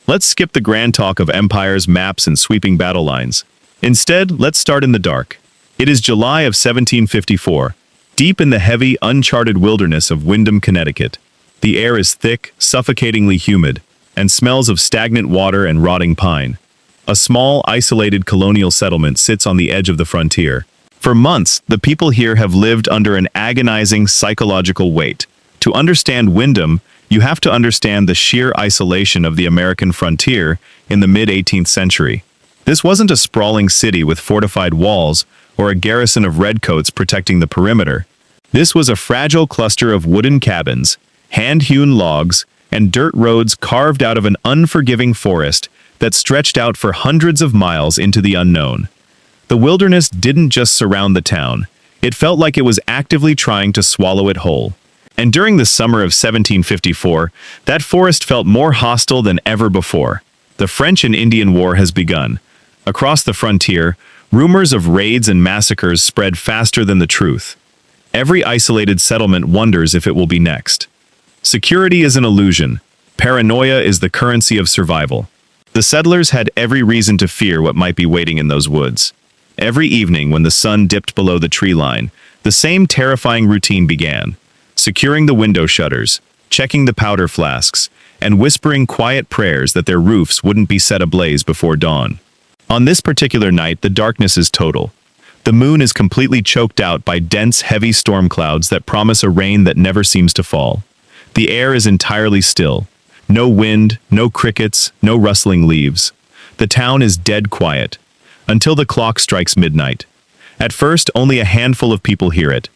Let's skip the grand talk of empires, maps, and sweeping battle lines. Instead, let's start in the dark. It is July of 1754, deep in the heavy, uncharted wilderness of Windham, Connecticut. The air is thick, suffocatingly humid, and smells of stagnant water and rotting pine. A small, isolated colonial settlement sits on the edge of the frontier. For months, the people here have lived under an agonizing psychological weight. To understand Windham, you have to understand the sheer isolation of the American frontier in the mid-18th century. This wasn't a sprawling city with fortified walls or a garrison of redcoats protecting the perimeter. This was a fragile cluster of wooden cabins, hand-hewn logs, and dirt roads carved out of an unforgiving forest that stretched out for hundreds of miles into the unknown. The wilderness didn't just surround the town. It felt like it was actively trying to swallow it whole. And during the summer of 1754, that forest felt more hostile than ever before. The French and Indian War has begun. Across the frontier, rumors of raids and massacres spread faster than the truth. Every isolated settlement wonders if it will be next. Security is an illusion. Paranoia is the currency of survival. The settlers had every reason to fear what might be waiting in those woods. Every evening when the sun dipped below the tree line, the same terrifying routine began. Securing the window shutters, checking the powder flasks, and whispering quiet prayers that their roofs wouldn't be set ablaze before dawn. On this particular night, the darkness is total. The moon is completely choked out by dense, heavy storm clouds that promise a rain that never seems to fall. The air is entirely still. No wind, no crickets, no rustling leaves. The town is dead quiet, until the clock strikes midnight. At first, only a handful of people hear it.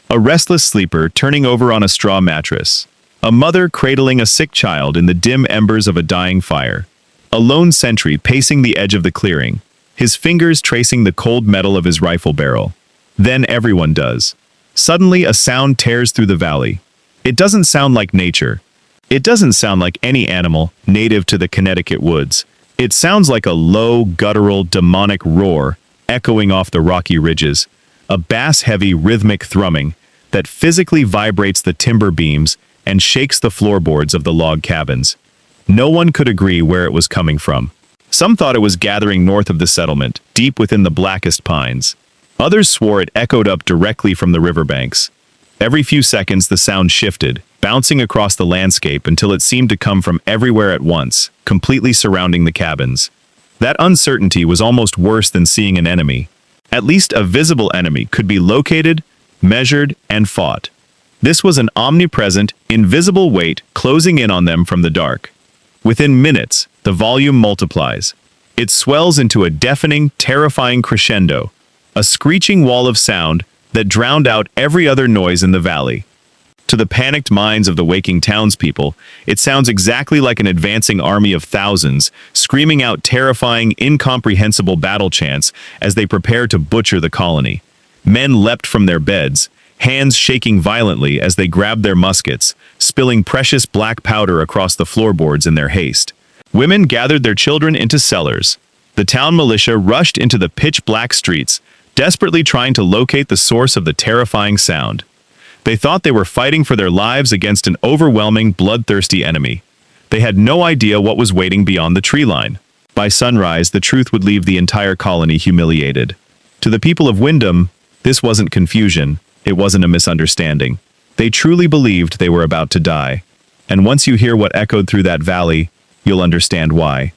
A restless sleeper turning over on a straw mattress. A mother cradling a sick child in the dim embers of a dying fire. A lone sentry pacing the edge of the clearing, his fingers tracing the cold metal of his rifle barrel. Then everyone does. Suddenly, a sound tears through the valley. It doesn't sound like nature. It doesn't sound like any animal native to the Connecticut woods. It sounds like a low, guttural, demonic roar echoing off the rocky ridges, a bass-heavy, rhythmic thrumming that physically vibrates the timber beams and shakes the floorboards of the log cabins. No one could agree where it was coming from. Some thought it was gathering north of the settlement, deep within the blackest pines. Others swore it echoed up directly from the riverbanks. Every few seconds the sound shifted, bouncing across the landscape until it seemed to come from everywhere at once, completely surrounding the cabins. That uncertainty was almost worse than seeing an enemy. At least a visible enemy could be located, measured, and fought. This was an omnipresent, invisible weight closing in on them from the dark. Within minutes, the volume multiplies. It swells into a deafening, terrifying crescendo, a screeching wall of sound that drowned out every other noise in the valley. To the panicked minds of the waking townspeople, it sounds exactly like an advancing army of thousands, screaming out terrifying, incomprehensible battle chants as they prepare to butcher the colony. Men leapt from their beds, hands shaking violently as they grabbed their muskets, spilling precious black powder across the floorboards in their haste. Women gathered their children into cellars. The town militia rushed into the pitch-black streets, desperately trying to locate the source of the terrifying sound. They thought they were fighting for their lives against an overwhelming, bloodthirsty enemy. They had no idea what was waiting beyond the tree line. By sunrise, the truth would leave the entire colony humiliated. To the people of Windham, this wasn't confusion, it wasn't a misunderstanding. They truly believed they were about to die. And once you hear what echoed through that valley, you'll understand why.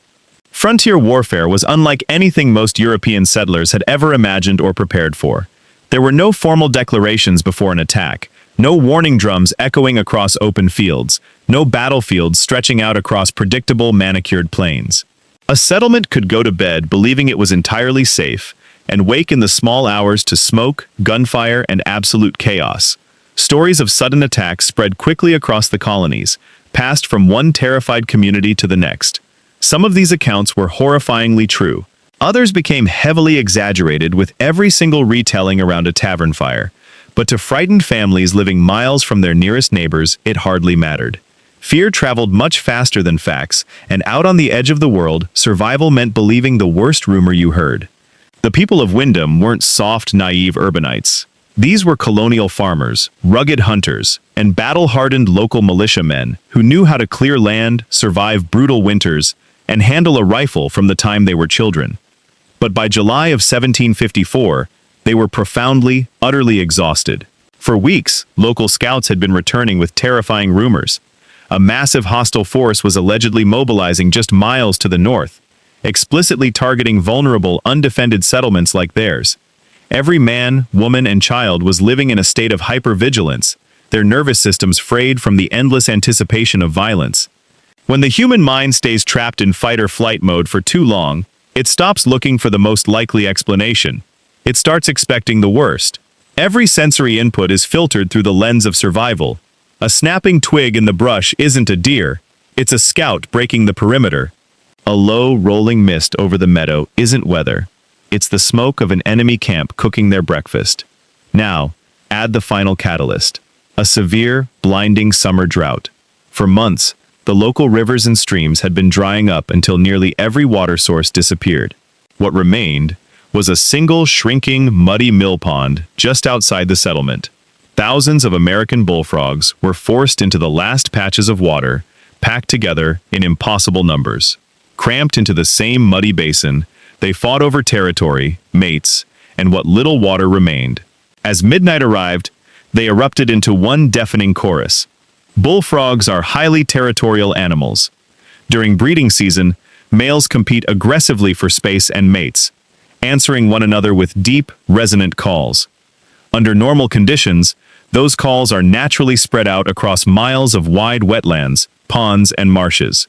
Frontier warfare was unlike anything most European settlers had ever imagined or prepared for. There were no formal declarations before an attack, no warning drums echoing across open fields, no battlefields stretching out across predictable, manicured plains. A settlement could go to bed believing it was entirely safe, and wake in the small hours to smoke, gunfire, and absolute chaos. Stories of sudden attacks spread quickly across the colonies, passed from one terrified community to the next. Some of these accounts were horrifyingly true. Others became heavily exaggerated with every single retelling around a tavern fire. But to frightened families living miles from their nearest neighbors, it hardly mattered. Fear traveled much faster than facts, and out on the edge of the world, survival meant believing the worst rumor you heard. The people of Windham weren't soft, naive urbanites. These were colonial farmers, rugged hunters, and battle-hardened local militiamen who knew how to clear land, survive brutal winters, and handle a rifle from the time they were children. But by July of 1754, they were profoundly, utterly exhausted. For weeks, local scouts had been returning with terrifying rumors. A massive hostile force was allegedly mobilizing just miles to the north, explicitly targeting vulnerable, undefended settlements like theirs. Every man, woman, and child was living in a state of hypervigilance, their nervous systems frayed from the endless anticipation of violence. When the human mind stays trapped in fight-or-flight mode for too long, it stops looking for the most likely explanation. It starts expecting the worst. Every sensory input is filtered through the lens of survival. A snapping twig in the brush isn't a deer, it's a scout breaking the perimeter. A low, rolling mist over the meadow isn't weather. It's the smoke of an enemy camp cooking their breakfast. Now, add the final catalyst. A severe, blinding summer drought. For months, the local rivers and streams had been drying up until nearly every water source disappeared. What remained was a single shrinking, muddy mill pond just outside the settlement. Thousands of American bullfrogs were forced into the last patches of water, packed together in impossible numbers. Cramped into the same muddy basin, they fought over territory, mates, and what little water remained. As midnight arrived, they erupted into one deafening chorus. Bullfrogs are highly territorial animals. During breeding season, males compete aggressively for space and mates, answering one another with deep, resonant calls. Under normal conditions, those calls are naturally spread out across miles of wide wetlands, ponds, and marshes.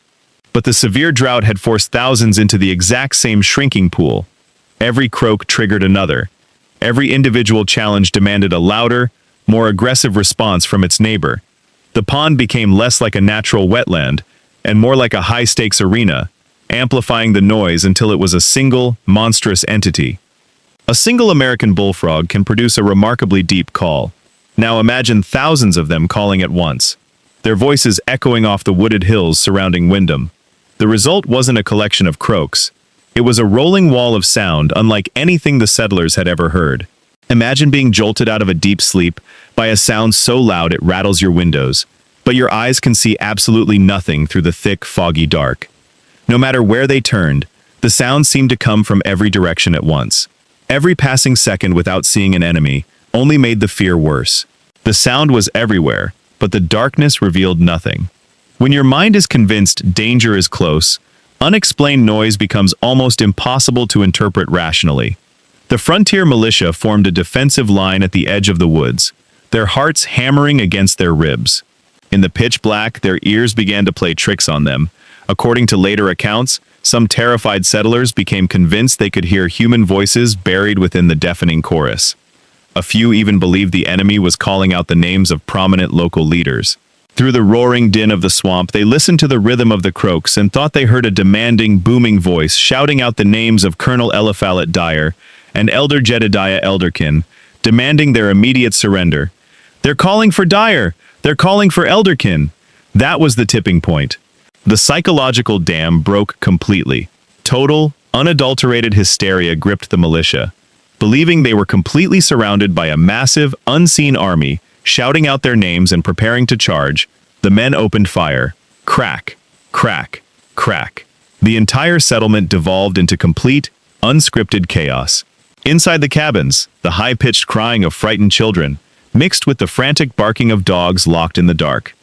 But the severe drought had forced thousands into the exact same shrinking pool. Every croak triggered another. Every individual challenge demanded a louder, more aggressive response from its neighbor. The pond became less like a natural wetland and more like a high-stakes arena, amplifying the noise until it was a single, monstrous entity. A single American bullfrog can produce a remarkably deep call. Now imagine thousands of them calling at once, their voices echoing off the wooded hills surrounding Windham. The result wasn't a collection of croaks. It was a rolling wall of sound unlike anything the settlers had ever heard. Imagine being jolted out of a deep sleep by a sound so loud it rattles your windows, but your eyes can see absolutely nothing through the thick, foggy dark. No matter where they turned, the sound seemed to come from every direction at once. Every passing second without seeing an enemy only made the fear worse. The sound was everywhere, but the darkness revealed nothing. When your mind is convinced danger is close, unexplained noise becomes almost impossible to interpret rationally. The frontier militia formed a defensive line at the edge of the woods, their hearts hammering against their ribs. In the pitch black, their ears began to play tricks on them. According to later accounts, some terrified settlers became convinced they could hear human voices buried within the deafening chorus. A few even believed the enemy was calling out the names of prominent local leaders. Through the roaring din of the swamp, they listened to the rhythm of the croaks and thought they heard a demanding, booming voice shouting out the names of Colonel Eliphalet Dyer and Elder Jedediah Elderkin, demanding their immediate surrender. "They're calling for Dyer! They're calling for Elderkin!" That was the tipping point. The psychological dam broke completely. Total, unadulterated hysteria gripped the militia. Believing they were completely surrounded by a massive, unseen army, shouting out their names and preparing to charge, the men opened fire. Crack, crack, crack. The entire settlement devolved into complete, unscripted chaos. Inside the cabins, the high-pitched crying of frightened children mixed with the frantic barking of dogs locked in the dark.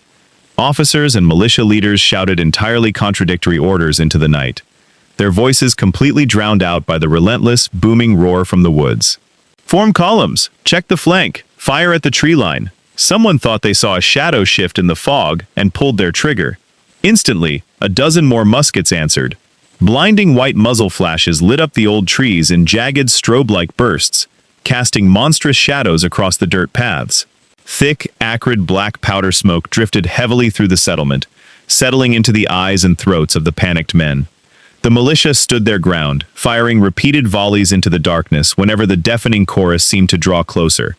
Officers and militia leaders shouted entirely contradictory orders into the night, their voices completely drowned out by the relentless, booming roar from the woods. "Form columns, check the flank, fire at the tree line." Someone thought they saw a shadow shift in the fog and pulled their trigger. Instantly, a dozen more muskets answered. Blinding white muzzle flashes lit up the old trees in jagged strobe-like bursts, casting monstrous shadows across the dirt paths. Thick, acrid black powder smoke drifted heavily through the settlement, settling into the eyes and throats of the panicked men. The militia stood their ground, firing repeated volleys into the darkness whenever the deafening chorus seemed to draw closer.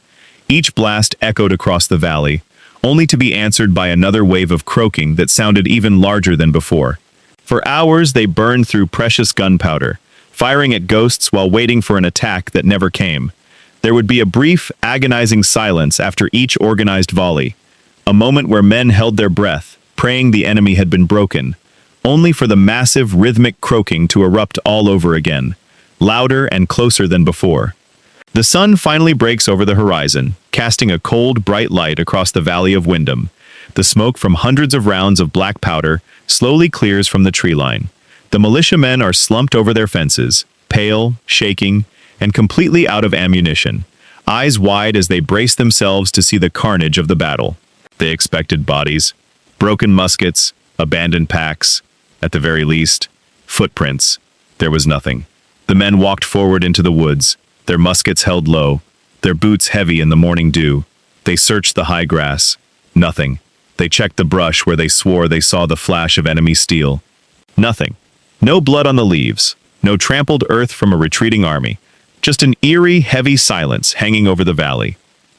Each blast echoed across the valley, only to be answered by another wave of croaking that sounded even larger than before. For hours they burned through precious gunpowder, firing at ghosts while waiting for an attack that never came. There would be a brief, agonizing silence after each organized volley, a moment where men held their breath, praying the enemy had been broken. only for the massive rhythmic croaking to erupt all over again, louder and closer than before. The sun finally breaks over the horizon, casting a cold, bright light across the valley of Windham. The smoke from hundreds of rounds of black powder slowly clears from the tree line. The militiamen are slumped over their fences, pale, shaking, and completely out of ammunition, eyes wide as they brace themselves to see the carnage of the battle. They expected bodies, broken muskets, abandoned packs, at the very least, footprints. There was nothing. The men walked forward into the woods, their muskets held low, their boots heavy in the morning dew. They searched the high grass. Nothing. They checked the brush where they swore they saw the flash of enemy steel. Nothing. No blood on the leaves, no trampled earth from a retreating army. Just an eerie, heavy silence hanging over the valley.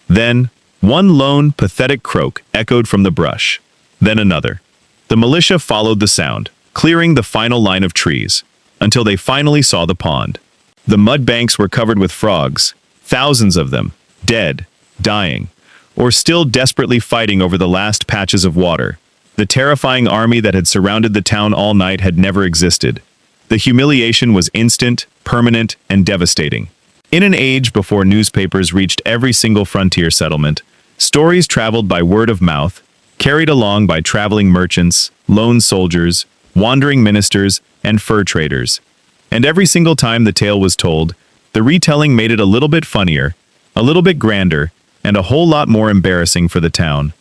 Then, one lone, pathetic croak echoed from the brush. Then another. The militia followed the sound, clearing the final line of trees, until they finally saw the pond. The mud banks were covered with frogs, thousands of them, dead, dying, or still desperately fighting over the last patches of water. The terrifying army that had surrounded the town all night had never existed. The humiliation was instant, permanent, and devastating. In an age before newspapers reached every single frontier settlement, stories traveled by word of mouth, carried along by traveling merchants, lone soldiers, wandering ministers, and fur traders. And every single time the tale was told, the retelling made it a little bit funnier, a little bit grander, and a whole lot more embarrassing for the town.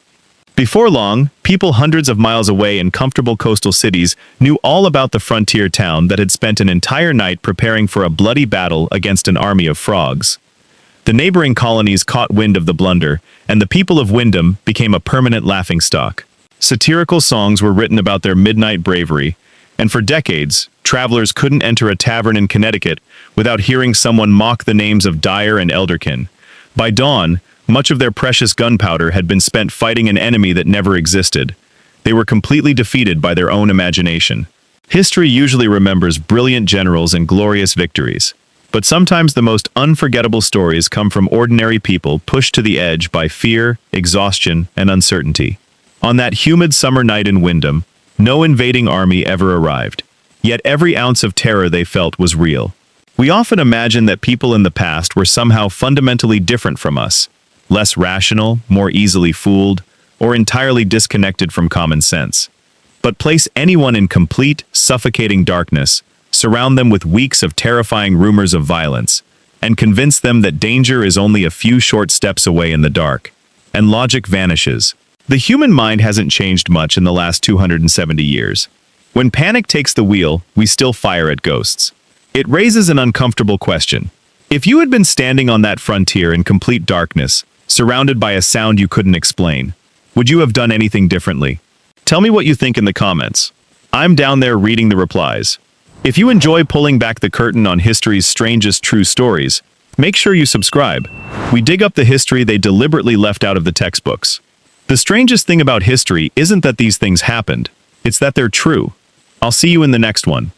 Before long, people hundreds of miles away in comfortable coastal cities knew all about the frontier town that had spent an entire night preparing for a bloody battle against an army of frogs. The neighboring colonies caught wind of the blunder, and the people of Windham became a permanent laughingstock. Satirical songs were written about their midnight bravery, and for decades, travelers couldn't enter a tavern in Connecticut without hearing someone mock the names of Dyer and Elderkin. By dawn, much of their precious gunpowder had been spent fighting an enemy that never existed. They were completely defeated by their own imagination. History usually remembers brilliant generals and glorious victories, but sometimes the most unforgettable stories come from ordinary people pushed to the edge by fear, exhaustion, and uncertainty. On that humid summer night in Windham, no invading army ever arrived, yet every ounce of terror they felt was real. We often imagine that people in the past were somehow fundamentally different from us, less rational, more easily fooled, or entirely disconnected from common sense. But place anyone in complete, suffocating darkness, surround them with weeks of terrifying rumors of violence, and convince them that danger is only a few short steps away in the dark, and logic vanishes. The human mind hasn't changed much in the last 270 years. When panic takes the wheel, we still fire at ghosts. It raises an uncomfortable question. If you had been standing on that frontier in complete darkness, surrounded by a sound you couldn't explain, would you have done anything differently? Tell me what you think in the comments. I'm down there reading the replies. If you enjoy pulling back the curtain on history's strangest true stories, make sure you subscribe. We dig up the history they deliberately left out of the textbooks. The strangest thing about history isn't that these things happened, it's that they're true. I'll see you in the next one.